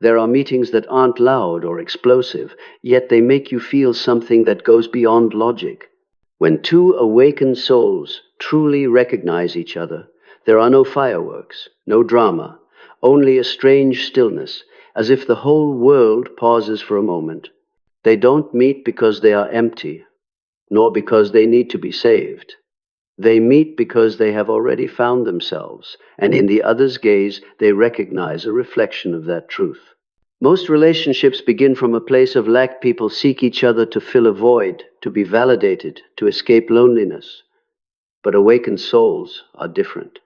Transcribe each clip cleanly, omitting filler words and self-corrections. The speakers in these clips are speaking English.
There are meetings that aren't loud or explosive, yet they make you feel something that goes beyond logic. When two awakened souls truly recognize each other, there are no fireworks, no drama, only a strange stillness, as if the whole world pauses for a moment. They don't meet because they are empty, nor because they need to be saved. They meet because they have already found themselves, and in the other's gaze they recognize a reflection of that truth. Most relationships begin from a place of lack. People seek each other to fill a void, to be validated, to escape loneliness. But awakened souls are different.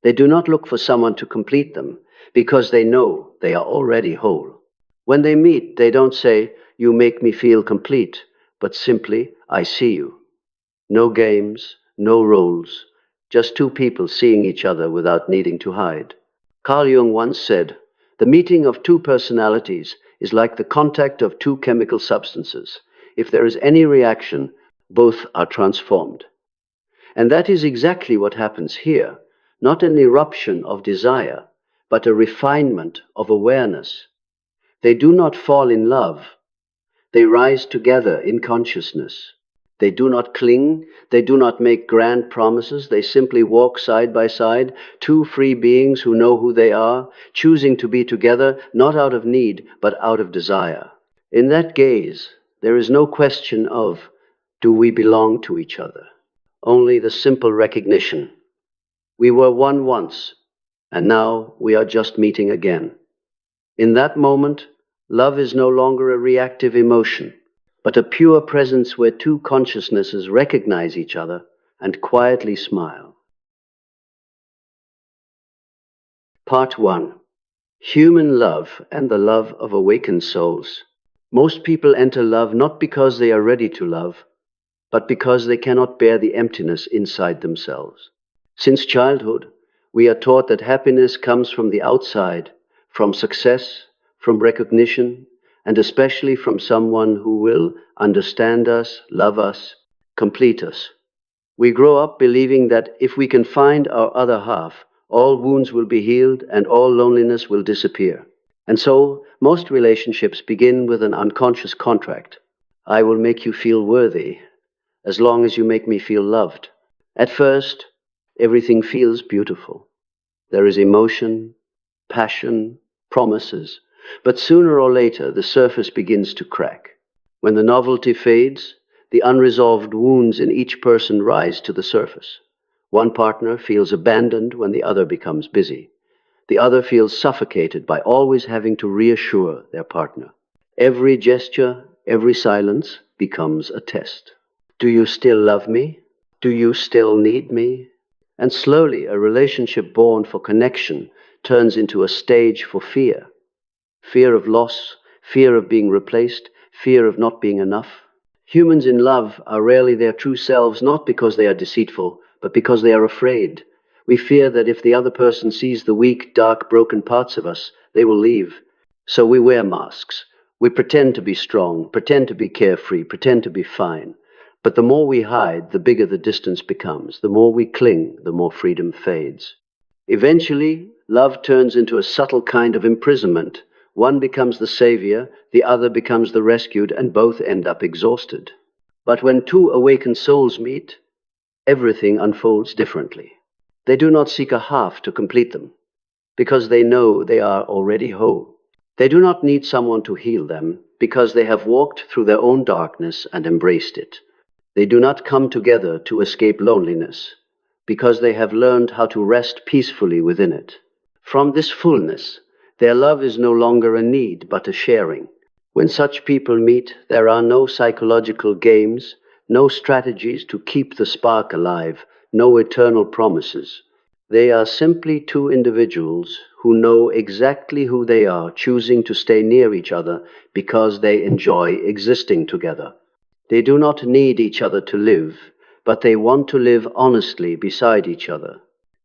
They do not look for someone to complete them, because they know they are already whole. When they meet, they don't say, "You make me feel complete," but simply, "I see you." No games, no roles, just two people seeing each other without needing to hide. Carl Jung once said, "The meeting of two personalities is like the contact of two chemical substances. If there is any reaction, both are transformed." And that is exactly what happens here. Not an eruption of desire, but a refinement of awareness. They do not fall in love. They rise together in consciousness. They do not cling. They do not make grand promises. They simply walk side by side, two free beings who know who they are, choosing to be together, not out of need, but out of desire. In that gaze, there is no question of, do we belong to each other? Only the simple recognition. We were one once, and now we are just meeting again. In that moment, love is no longer a reactive emotion, but a pure presence where two consciousnesses recognize each other and quietly smile. Part 1. Human love and the love of awakened souls. Most people enter love not because they are ready to love, but because they cannot bear the emptiness inside themselves. Since childhood, we are taught that happiness comes from the outside, from success, from recognition, and especially from someone who will understand us, love us, complete us. We grow up believing that if we can find our other half, all wounds will be healed and all loneliness will disappear. And so, most relationships begin with an unconscious contract. I will make you feel worthy, as long as you make me feel loved. At first, everything feels beautiful. There is emotion, passion, promises. But sooner or later, the surface begins to crack. When the novelty fades, the unresolved wounds in each person rise to the surface. One partner feels abandoned when the other becomes busy. The other feels suffocated by always having to reassure their partner. Every gesture, every silence becomes a test. Do you still love me? Do you still need me? And slowly, a relationship born for connection turns into a stage for fear. Fear of loss, fear of being replaced, fear of not being enough. Humans in love are rarely their true selves, not because they are deceitful, but because they are afraid. We fear that if the other person sees the weak, dark, broken parts of us, they will leave. So we wear masks. We pretend to be strong, pretend to be carefree, pretend to be fine. But the more we hide, the bigger the distance becomes. The more we cling, the more freedom fades. Eventually, love turns into a subtle kind of imprisonment. One becomes the savior, the other becomes the rescued, and both end up exhausted. But when two awakened souls meet, everything unfolds differently. They do not seek a half to complete them, because they know they are already whole. They do not need someone to heal them, because they have walked through their own darkness and embraced it. They do not come together to escape loneliness, because they have learned how to rest peacefully within it. From this fullness, their love is no longer a need, but a sharing. When such people meet, there are no psychological games, no strategies to keep the spark alive, no eternal promises. They are simply two individuals who know exactly who they are, choosing to stay near each other because they enjoy existing together. They do not need each other to live, but they want to live honestly beside each other.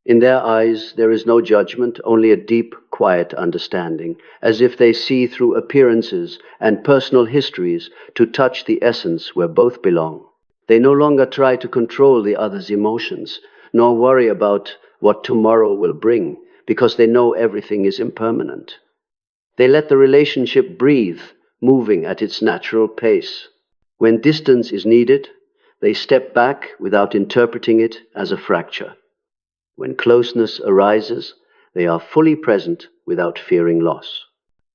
In their eyes, there is no judgment, only a deep, quiet understanding, as if they see through appearances and personal histories to touch the essence where both belong. They no longer try to control the other's emotions, nor worry about what tomorrow will bring, because they know everything is impermanent. They let the relationship breathe, moving at its natural pace. When distance is needed, they step back without interpreting it as a fracture. When closeness arises, they are fully present without fearing loss.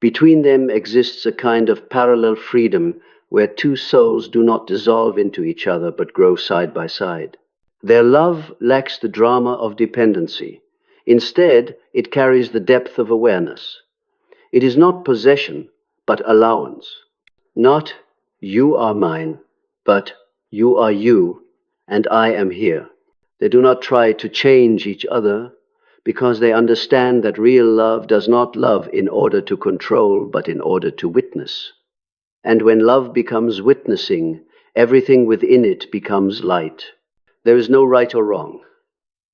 Between them exists a kind of parallel freedom where two souls do not dissolve into each other but grow side by side. Their love lacks the drama of dependency. Instead, it carries the depth of awareness. It is not possession, but allowance. Not, you are mine, but you are you, and I am here. They do not try to change each other because they understand that real love does not love in order to control, but in order to witness. And when love becomes witnessing, everything within it becomes light. There is no right or wrong,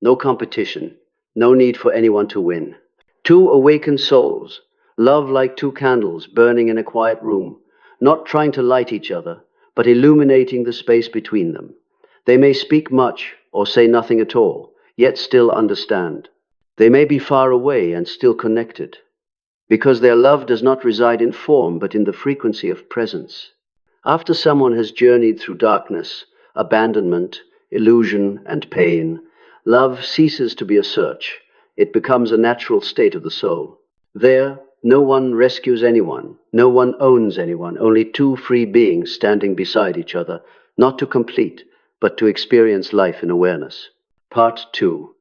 no competition, no need for anyone to win. Two awakened souls love like two candles burning in a quiet room, not trying to light each other, but illuminating the space between them. They may speak much or say nothing at all, yet still understand. They may be far away and still connected, because their love does not reside in form, but in the frequency of presence. After someone has journeyed through darkness, abandonment, illusion, and pain, love ceases to be a search. It becomes a natural state of the soul. There, no one rescues anyone, no one owns anyone, only two free beings standing beside each other, not to complete, but to experience life in awareness. Part 2.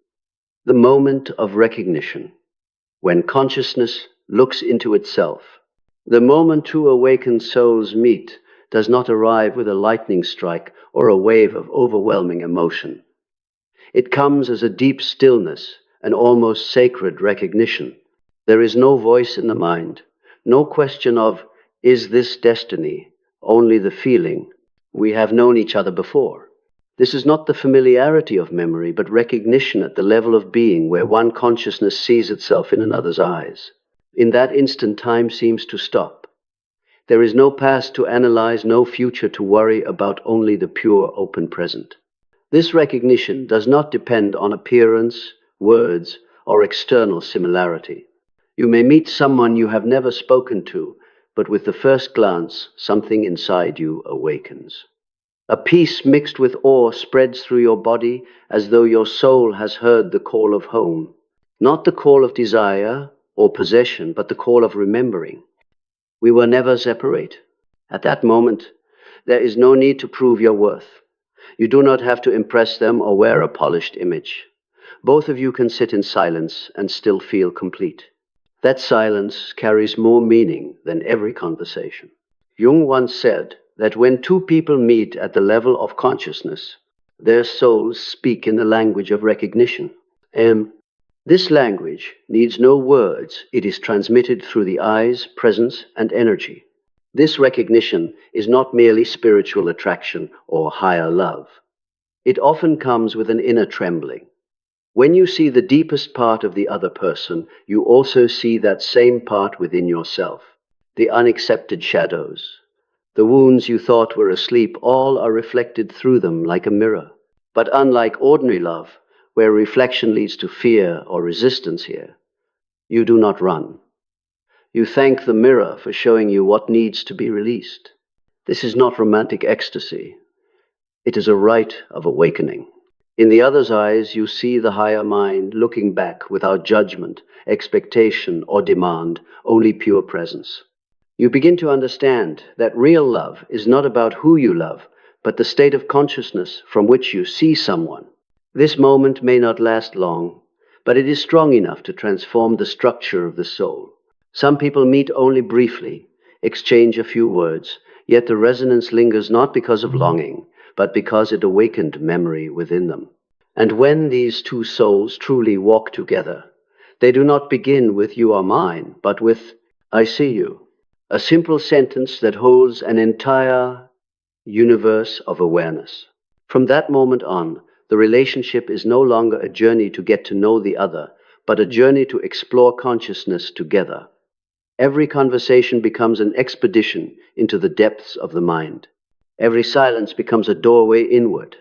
The moment of recognition, when consciousness looks into itself. The moment two awakened souls meet does not arrive with a lightning strike or a wave of overwhelming emotion. It comes as a deep stillness, an almost sacred recognition. There is no voice in the mind, no question of, is this destiny? Only the feeling, we have known each other before. This is not the familiarity of memory, but recognition at the level of being where one consciousness sees itself in another's eyes. In that instant, time seems to stop. There is no past to analyze, no future to worry about, only the pure, open present. This recognition does not depend on appearance, words, or external similarity. You may meet someone you have never spoken to, but with the first glance, something inside you awakens. A peace mixed with awe spreads through your body as though your soul has heard the call of home. Not the call of desire or possession, but the call of remembering. We were never separate. At that moment, there is no need to prove your worth. You do not have to impress them or wear a polished image. Both of you can sit in silence and still feel complete. That silence carries more meaning than every conversation. Jung once said that when two people meet at the level of consciousness, their souls speak in the language of recognition. This language needs no words. It is transmitted through the eyes, presence, and energy. This recognition is not merely spiritual attraction or higher love. It often comes with an inner trembling. When you see the deepest part of the other person, you also see that same part within yourself. The unaccepted shadows, the wounds you thought were asleep, all are reflected through them like a mirror. But unlike ordinary love, where reflection leads to fear or resistance here, you do not run. You thank the mirror for showing you what needs to be released. This is not romantic ecstasy. It is a rite of awakening. In the other's eyes, you see the higher mind looking back without judgment, expectation, or demand, only pure presence. You begin to understand that real love is not about who you love, but the state of consciousness from which you see someone. This moment may not last long, but it is strong enough to transform the structure of the soul. Some people meet only briefly, exchange a few words, yet the resonance lingers not because of longing, but because it awakened memory within them. And when these two souls truly walk together, they do not begin with "you are mine," but with "I see you." A simple sentence that holds an entire universe of awareness. From that moment on, the relationship is no longer a journey to get to know the other, but a journey to explore consciousness together. Every conversation becomes an expedition into the depths of the mind. Every silence becomes a doorway inward.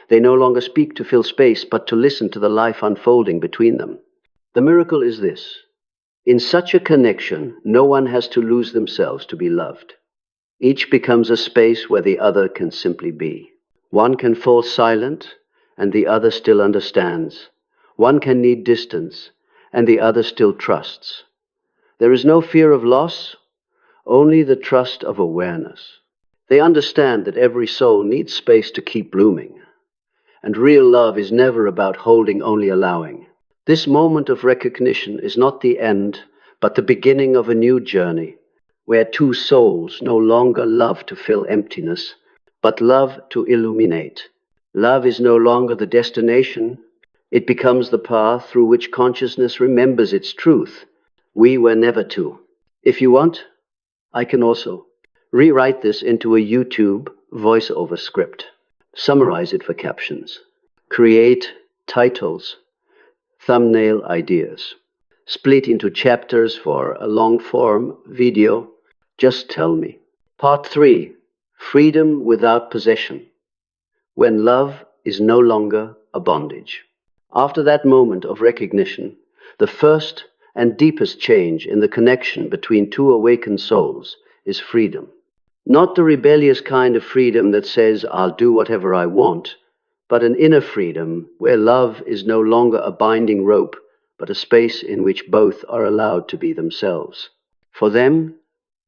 They no longer speak to fill space, but to listen to the life unfolding between them. The miracle is this. In such a connection, no one has to lose themselves to be loved. Each becomes a space where the other can simply be. One can fall silent, and the other still understands. One can need distance, and the other still trusts. There is no fear of loss, only the trust of awareness. They understand that every soul needs space to keep blooming, and real love is never about holding, only allowing. This moment of recognition is not the end, but the beginning of a new journey, where two souls no longer love to fill emptiness, but love to illuminate. Love is no longer the destination, it becomes the path through which consciousness remembers its truth. We were never to. If you want, I can also rewrite this into a YouTube voiceover script, summarize it for captions, create titles, thumbnail ideas, split into chapters for a long-form video. Just tell me. Part 3. Freedom without possession. When love is no longer a bondage. After that moment of recognition, the first and deepest change in the connection between two awakened souls is freedom. Not the rebellious kind of freedom that says, I'll do whatever I want, but an inner freedom where love is no longer a binding rope, but a space in which both are allowed to be themselves. For them,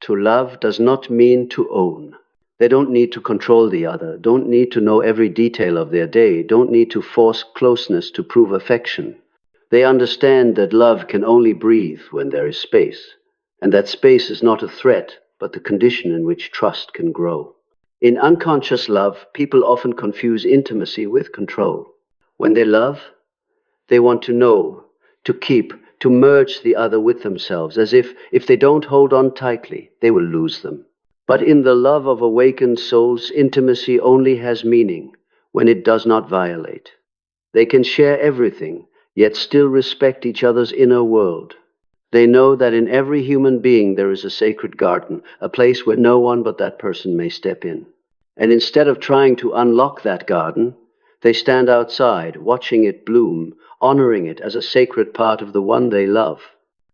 to love does not mean to own. They don't need to control the other, don't need to know every detail of their day, don't need to force closeness to prove affection. They understand that love can only breathe when there is space, and that space is not a threat, but the condition in which trust can grow. In unconscious love, people often confuse intimacy with control. When they love, they want to know, to keep, to merge the other with themselves, as if they don't hold on tightly, they will lose them. But in the love of awakened souls, intimacy only has meaning when it does not violate. They can share everything, yet still respect each other's inner world. They know that in every human being there is a sacred garden, a place where no one but that person may step in. And instead of trying to unlock that garden, they stand outside, watching it bloom, honoring it as a sacred part of the one they love.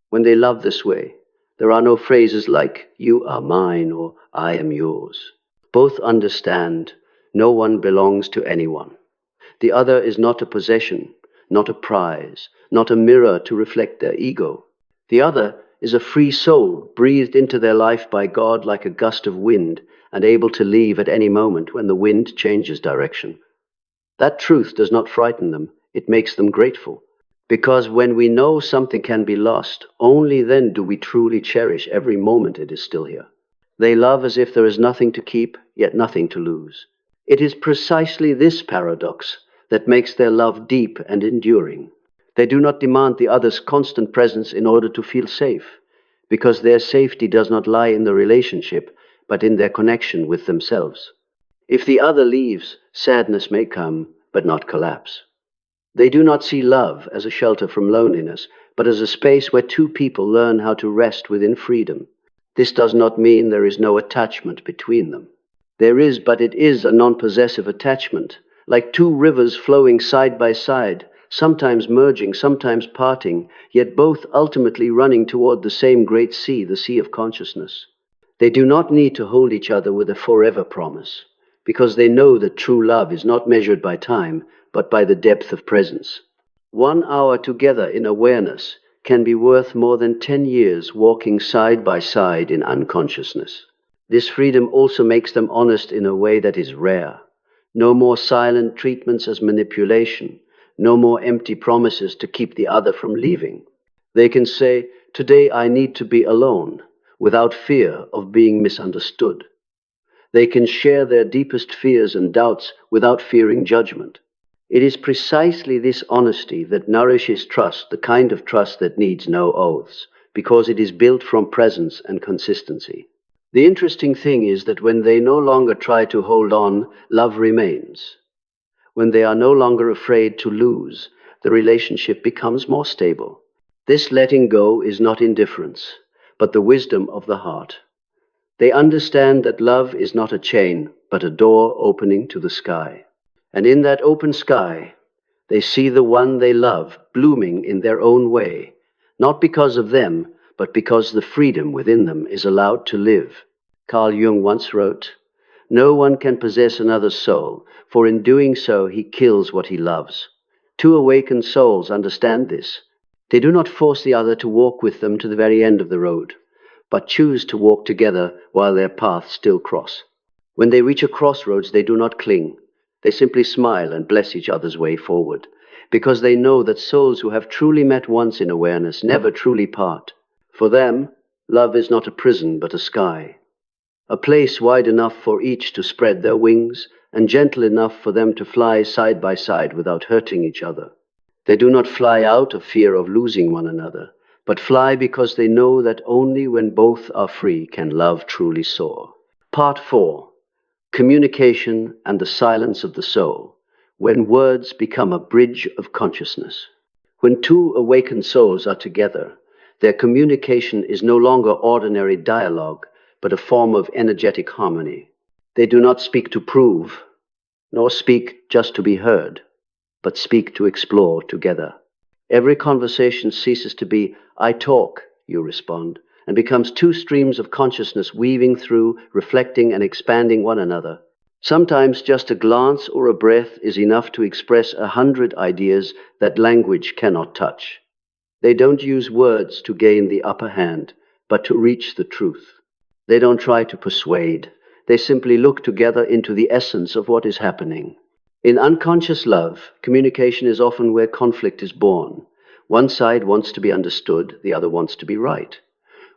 When they love this way, there are no phrases like, you are mine or I am yours. Both understand no one belongs to anyone. The other is not a possession, not a prize, not a mirror to reflect their ego. The other is a free soul breathed into their life by God like a gust of wind and able to leave at any moment when the wind changes direction. That truth does not frighten them, it makes them grateful. Because when we know something can be lost, only then do we truly cherish every moment it is still here. They love as if there is nothing to keep, yet nothing to lose. It is precisely this paradox that makes their love deep and enduring. They do not demand the other's constant presence in order to feel safe, because their safety does not lie in the relationship, but in their connection with themselves. If the other leaves, sadness may come, but not collapse. They do not see love as a shelter from loneliness, but as a space where two people learn how to rest within freedom. This does not mean there is no attachment between them. There is, but it is a non-possessive attachment, like two rivers flowing side by side, sometimes merging, sometimes parting, yet both ultimately running toward the same great sea, the sea of consciousness. They do not need to hold each other with a forever promise, because they know that true love is not measured by time, but by the depth of presence. 1 hour together in awareness can be worth more than 10 years walking side by side in unconsciousness. This freedom also makes them honest in a way that is rare. No more silent treatments as manipulation, no more empty promises to keep the other from leaving. They can say, today I need to be alone, without fear of being misunderstood. They can share their deepest fears and doubts without fearing judgment. It is precisely this honesty that nourishes trust, the kind of trust that needs no oaths, because it is built from presence and consistency. The interesting thing is that when they no longer try to hold on, love remains. When they are no longer afraid to lose, the relationship becomes more stable. This letting go is not indifference, but the wisdom of the heart. They understand that love is not a chain, but a door opening to the sky. And in that open sky, they see the one they love blooming in their own way, not because of them, but because the freedom within them is allowed to live. Carl Jung once wrote, "No one can possess another's soul, for in doing so he kills what he loves." Two awakened souls understand this. They do not force the other to walk with them to the very end of the road, but choose to walk together while their paths still cross. When they reach a crossroads, they do not cling. They simply smile and bless each other's way forward, because they know that souls who have truly met once in awareness never truly part. For them, love is not a prison but a sky, a place wide enough for each to spread their wings and gentle enough for them to fly side by side without hurting each other. They do not fly out of fear of losing one another, but fly because they know that only when both are free can love truly soar. Part 4. Communication and the silence of the soul, when words become a bridge of consciousness. When two awakened souls are together, their communication is no longer ordinary dialogue, but a form of energetic harmony. They do not speak to prove, nor speak just to be heard, but speak to explore together. Every conversation ceases to be, "I talk," you respond, and becomes two streams of consciousness weaving through, reflecting and expanding one another. Sometimes just a glance or a breath is enough to express 100 ideas that language cannot touch. They don't use words to gain the upper hand, but to reach the truth. They don't try to persuade. They simply look together into the essence of what is happening. In unconscious love, communication is often where conflict is born. One side wants to be understood, the other wants to be right.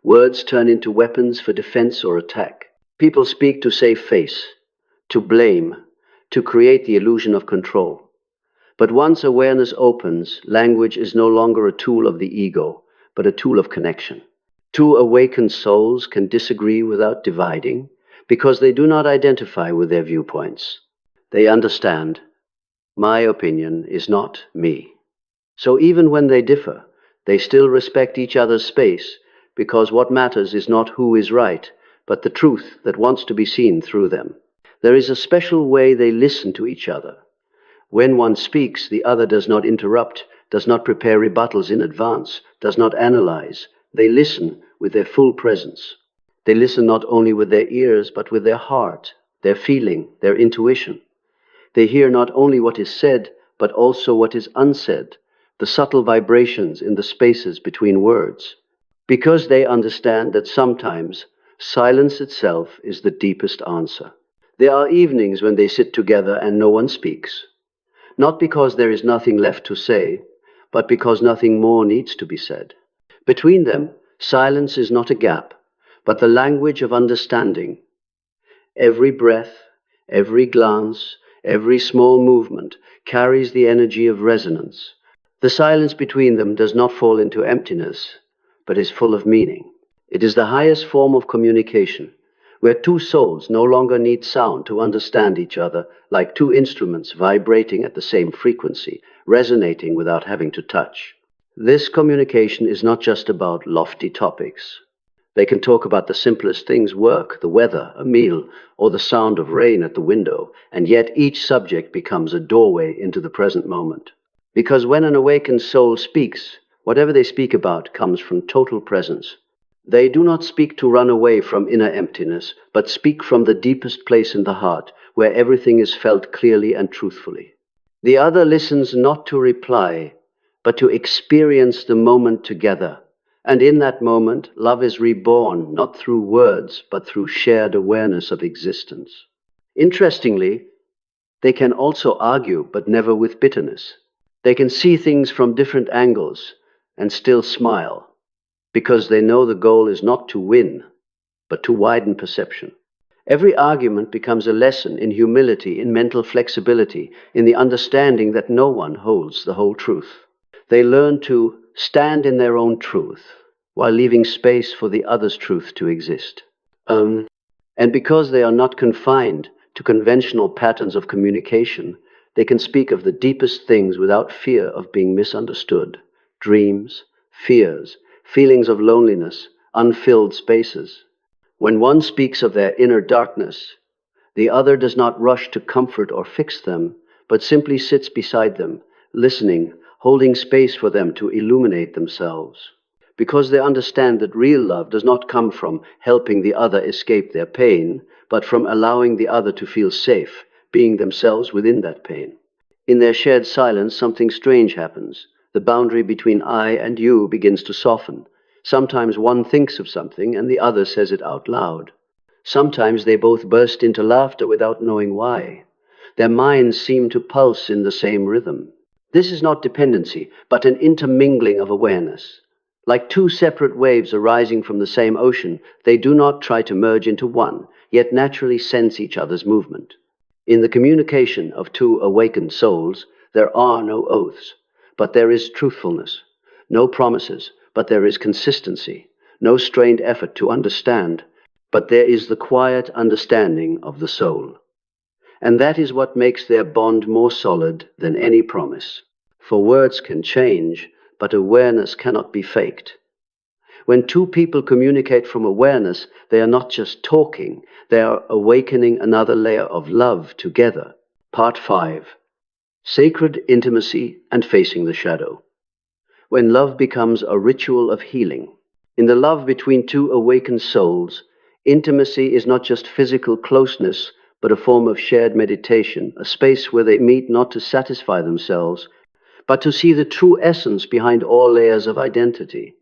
Words turn into weapons for defense or attack. People speak to save face, to blame, to create the illusion of control. But once awareness opens, language is no longer a tool of the ego, but a tool of connection. Two awakened souls can disagree without dividing, because they do not identify with their viewpoints. They understand, my opinion is not me. So even when they differ, they still respect each other's space, because what matters is not who is right, but the truth that wants to be seen through them. There is a special way they listen to each other. When one speaks, the other does not interrupt, does not prepare rebuttals in advance, does not analyze. They listen with their full presence. They listen not only with their ears, but with their heart, their feeling, their intuition. They hear not only what is said, but also what is unsaid, the subtle vibrations in the spaces between words, because they understand that sometimes silence itself is the deepest answer. There are evenings when they sit together and no one speaks, not because there is nothing left to say, but because nothing more needs to be said. Between them, silence is not a gap, but the language of understanding. Every breath, every glance, every small movement carries the energy of resonance. The silence between them does not fall into emptiness, but is full of meaning. It is the highest form of communication, where two souls no longer need sound to understand each other, like two instruments vibrating at the same frequency, resonating without having to touch. This communication is not just about lofty topics. They can talk about the simplest things: work, the weather, a meal, or the sound of rain at the window, and yet each subject becomes a doorway into the present moment. Because when an awakened soul speaks, whatever they speak about comes from total presence. They do not speak to run away from inner emptiness, but speak from the deepest place in the heart, where everything is felt clearly and truthfully. The other listens not to reply, but to experience the moment together. And in that moment, love is reborn, not through words, but through shared awareness of existence. Interestingly, they can also argue, but never with bitterness. They can see things from different angles and still smile, because they know the goal is not to win, but to widen perception. Every argument becomes a lesson in humility, in mental flexibility, in the understanding that no one holds the whole truth. They learn to stand in their own truth, while leaving space for the other's truth to exist. And because they are not confined to conventional patterns of communication, they can speak of the deepest things without fear of being misunderstood. Dreams, fears, feelings of loneliness, unfilled spaces. When one speaks of their inner darkness, the other does not rush to comfort or fix them, but simply sits beside them, listening, holding space for them to illuminate themselves. because they understand that real love does not come from helping the other escape their pain, but from allowing the other to feel safe, being themselves within that pain. In their shared silence, something strange happens. The boundary between I and you begins to soften. Sometimes one thinks of something and the other says it out loud. Sometimes they both burst into laughter without knowing why. Their minds seem to pulse in the same rhythm. This is not dependency, but an intermingling of awareness. Like two separate waves arising from the same ocean, they do not try to merge into one, yet naturally sense each other's movement. In the communication of two awakened souls, there are no oaths, but there is truthfulness. No promises, but there is consistency. No strained effort to understand, but there is the quiet understanding of the soul. And that is what makes their bond more solid than any promise. For words can change, but awareness cannot be faked. When two people communicate from awareness, they are not just talking, they are awakening another layer of love together. Part 5. Sacred Intimacy and Facing the Shadow. When love becomes a ritual of healing. In the love between two awakened souls, intimacy is not just physical closeness, but a form of shared meditation, a space where they meet not to satisfy themselves, but to see the true essence behind all layers of identity.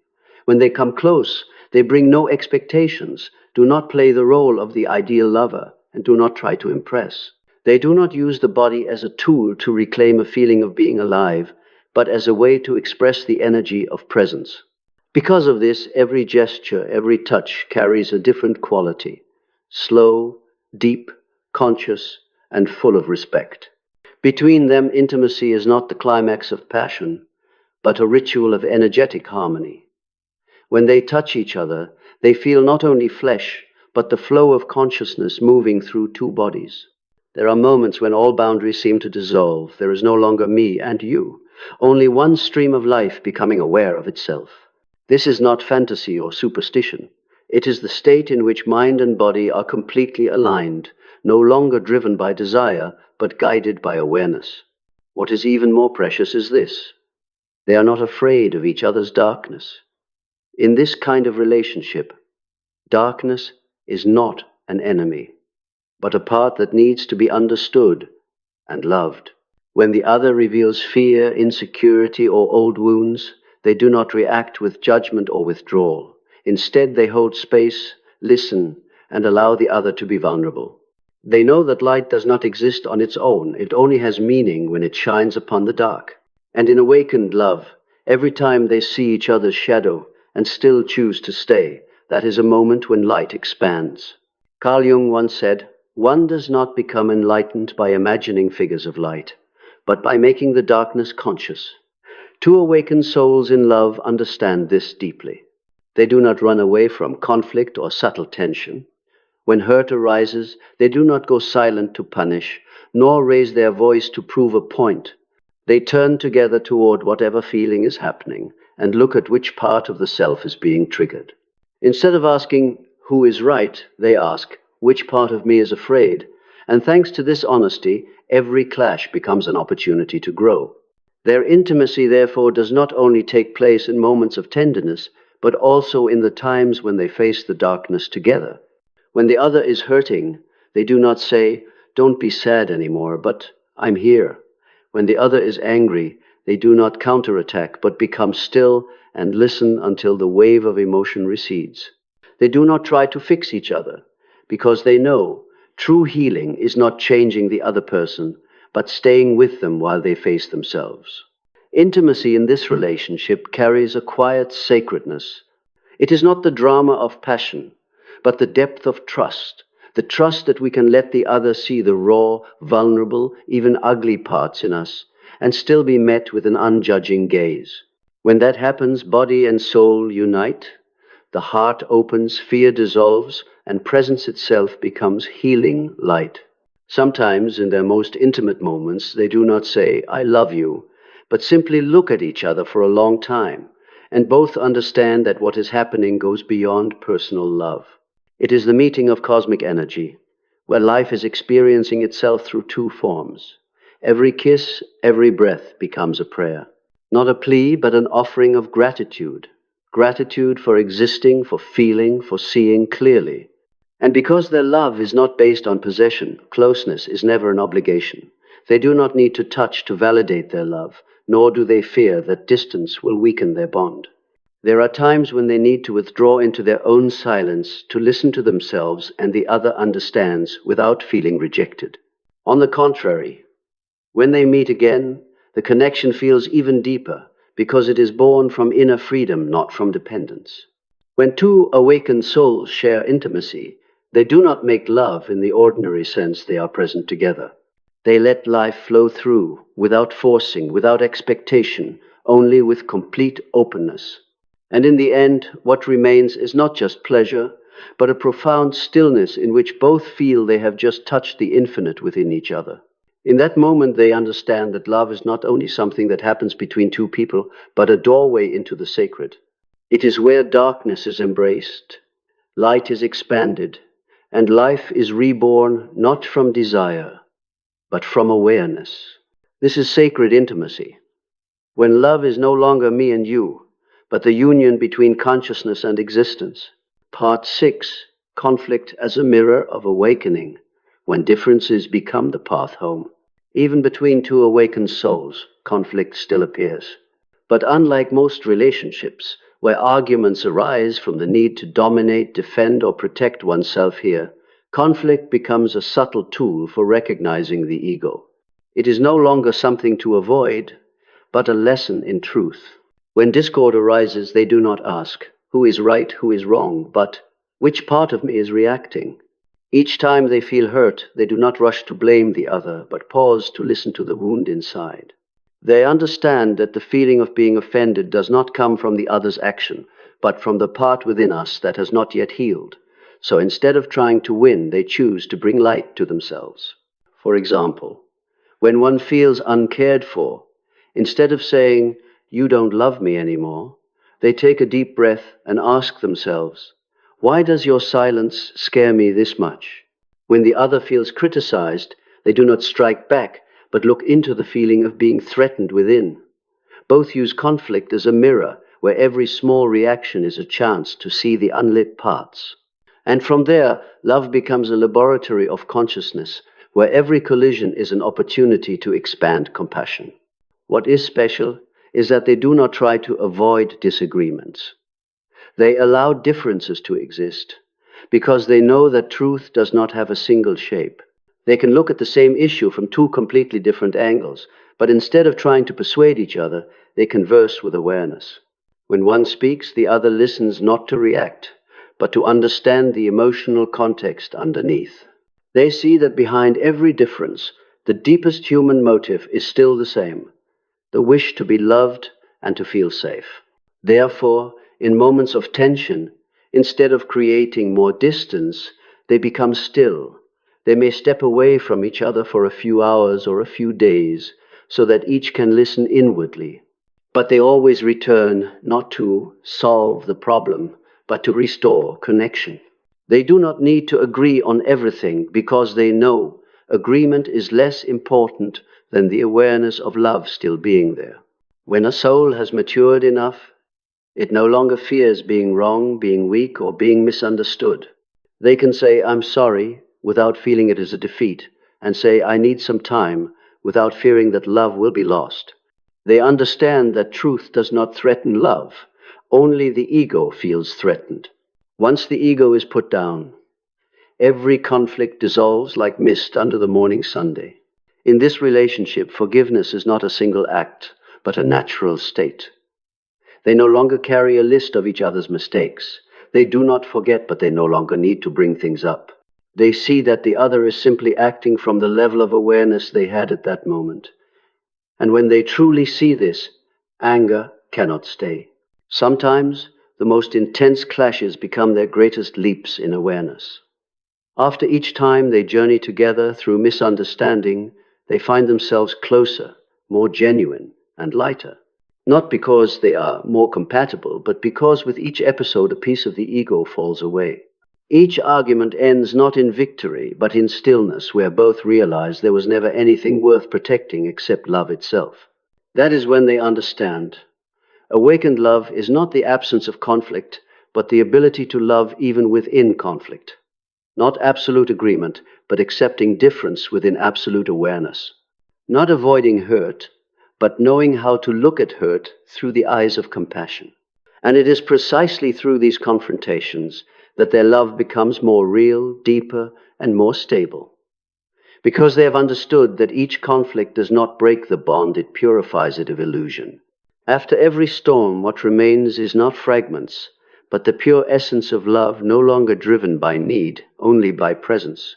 When they come close, they bring no expectations, do not play the role of the ideal lover, and do not try to impress. They do not use the body as a tool to reclaim a feeling of being alive, but as a way to express the energy of presence. Because of this, every gesture, every touch carries a different quality, slow, deep, conscious, and full of respect. Between them, intimacy is not the climax of passion, but a ritual of energetic harmony. When they touch each other, they feel not only flesh, but the flow of consciousness moving through two bodies. There are moments when all boundaries seem to dissolve. There is no longer me and you, only one stream of life becoming aware of itself. This is not fantasy or superstition. It is the state in which mind and body are completely aligned, no longer driven by desire, but guided by awareness. What is even more precious is this: they are not afraid of each other's darkness. In this kind of relationship, darkness is not an enemy, but a part that needs to be understood and loved. When the other reveals fear, insecurity, or old wounds, they do not react with judgment or withdrawal. Instead, they hold space, listen, and allow the other to be vulnerable. They know that light does not exist on its own. It only has meaning when it shines upon the dark. And in awakened love, every time they see each other's shadow and still choose to stay, that is a moment when light expands. Carl Jung once said, "One does not become enlightened by imagining figures of light, but by making the darkness conscious." Two awakened souls in love understand this deeply. They do not run away from conflict or subtle tension. When hurt arises, they do not go silent to punish, nor raise their voice to prove a point. They turn together toward whatever feeling is happening and look at which part of the self is being triggered. Instead of asking, "Who is right?" they ask, "Which part of me is afraid?" And thanks to this honesty, every clash becomes an opportunity to grow. Their intimacy, therefore, does not only take place in moments of tenderness, but also in the times when they face the darkness together. When the other is hurting, they do not say, "Don't be sad anymore," but "I'm here." When the other is angry, they do not counterattack, but become still and listen until the wave of emotion recedes. They do not try to fix each other, because they know true healing is not changing the other person, but staying with them while they face themselves. Intimacy in this relationship carries a quiet sacredness. It is not the drama of passion, but the depth of trust, the trust that we can let the other see the raw, vulnerable, even ugly parts in us, and still be met with an unjudging gaze. When that happens, body and soul unite, the heart opens, fear dissolves, and presence itself becomes healing light. Sometimes, in their most intimate moments, they do not say, "I love you," but simply look at each other for a long time, and both understand that what is happening goes beyond personal love. It is the meeting of cosmic energy, where life is experiencing itself through two forms. Every kiss, every breath becomes a prayer. Not a plea, but an offering of gratitude. gratitude for existing, for feeling, for seeing clearly. And because their love is not based on possession, closeness is never an obligation. They do not need to touch to validate their love, nor do they fear that distance will weaken their bond. There are times when they need to withdraw into their own silence to listen to themselves and the other understands without feeling rejected. On the contrary, when they meet again, the connection feels even deeper because it is born from inner freedom, not from dependence. When two awakened souls share intimacy, they do not make love in the ordinary sense they are present together. They let life flow through, without forcing, without expectation, only with complete openness. And in the end, what remains is not just pleasure, but a profound stillness in which both feel they have just touched the infinite within each other. In that moment, they understand that love is not only something that happens between two people, but a doorway into the sacred. It is where darkness is embraced, light is expanded, and life is reborn not from desire, but from awareness. This is sacred intimacy. When love is no longer me and you, but the union between consciousness and existence. Part 6, conflict as a mirror of awakening, when differences become the path home. Even between two awakened souls, conflict still appears. But unlike most relationships, where arguments arise from the need to dominate, defend, or protect oneself here, conflict becomes a subtle tool for recognizing the ego. It is no longer something to avoid, but a lesson in truth. When discord arises, they do not ask, who is right, who is wrong, but which part of me is reacting? Each time they feel hurt, they do not rush to blame the other, but pause to listen to the wound inside. They understand that the feeling of being offended does not come from the other's action, but from the part within us that has not yet healed. So instead of trying to win, they choose to bring light to themselves. For example, when one feels uncared for, instead of saying, "You don't love me anymore," they take a deep breath and ask themselves, "Why does your silence scare me this much?" When the other feels criticized, they do not strike back, but look into the feeling of being threatened within. Both use conflict as a mirror, where every small reaction is a chance to see the unlit parts. And from there, love becomes a laboratory of consciousness, where every collision is an opportunity to expand compassion. What is special is that they do not try to avoid disagreements. They allow differences to exist because they know that truth does not have a single shape. They can look at the same issue from two completely different angles, but instead of trying to persuade each other, they converse with awareness. When one speaks, the other listens not to react, but to understand the emotional context underneath. They see that behind every difference, the deepest human motive is still the same: the wish to be loved and to feel safe. Therefore, in moments of tension, instead of creating more distance, they become still. They may step away from each other for a few hours or a few days, so that each can listen inwardly. But they always return not to solve the problem, but to restore connection. They do not need to agree on everything because they know agreement is less important than the awareness of love still being there. When a soul has matured enough, it no longer fears being wrong, being weak, or being misunderstood. They can say, "I'm sorry," without feeling it is a defeat, and say, "I need some time," without fearing that love will be lost. They understand that truth does not threaten love. Only the ego feels threatened. Once the ego is put down, every conflict dissolves like mist under the morning sunday. In this relationship, forgiveness is not a single act, but a natural state. They no longer carry a list of each other's mistakes. They do not forget, but they no longer need to bring things up. They see that the other is simply acting from the level of awareness they had at that moment. And when they truly see this, anger cannot stay. Sometimes, the most intense clashes become their greatest leaps in awareness. After each time they journey together through misunderstanding, they find themselves closer, more genuine, and lighter. Not because they are more compatible, but because with each episode a piece of the ego falls away. Each argument ends not in victory, but in stillness, where both realize there was never anything worth protecting except love itself. That is when they understand. Awakened love is not the absence of conflict, but the ability to love even within conflict. Not absolute agreement, but accepting difference within absolute awareness. Not avoiding hurt, but knowing how to look at hurt through the eyes of compassion. And it is precisely through these confrontations that their love becomes more real, deeper, and more stable. Because they have understood that each conflict does not break the bond, it purifies it of illusion. After every storm, what remains is not fragments, but the pure essence of love, no longer driven by need, only by presence.